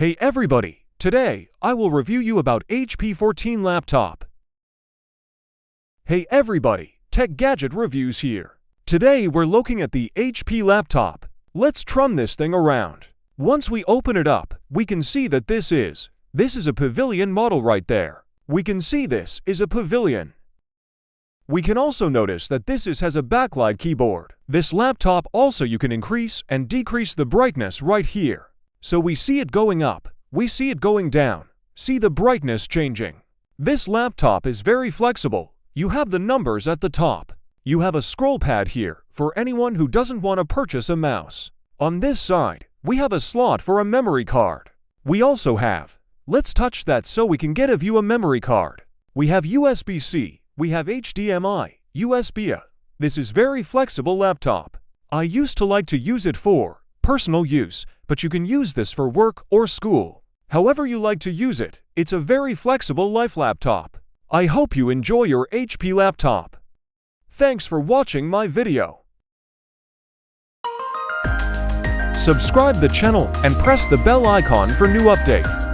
Hey everybody, today I will review you about HP 14 laptop. Hey everybody, Tech Gadget Reviews here. Today we're looking at the HP laptop. Let's trum this thing around. Once we open it up, we can see that this is a Pavilion model right there. We can see this is a Pavilion. We can also notice that this has a backlight keyboard. This laptop also you can increase and decrease the brightness right here. So we see it going up, we see it going down, see the brightness changing. This laptop is very flexible. You have the numbers at the top. You have a scroll pad here for anyone who doesn't want to purchase a mouse. On this side, we have a slot for a memory card. We also have, let's touch that so we can get a view a memory card. We have USB-C, we have HDMI, USB-A. This is very flexible laptop. I used to like to use it for personal use, but you can use this for work or school. However you like to use it, it's a very flexible life laptop. I hope you enjoy your HP laptop. Thanks for watching my video. Subscribe the channel and press the bell icon for new update.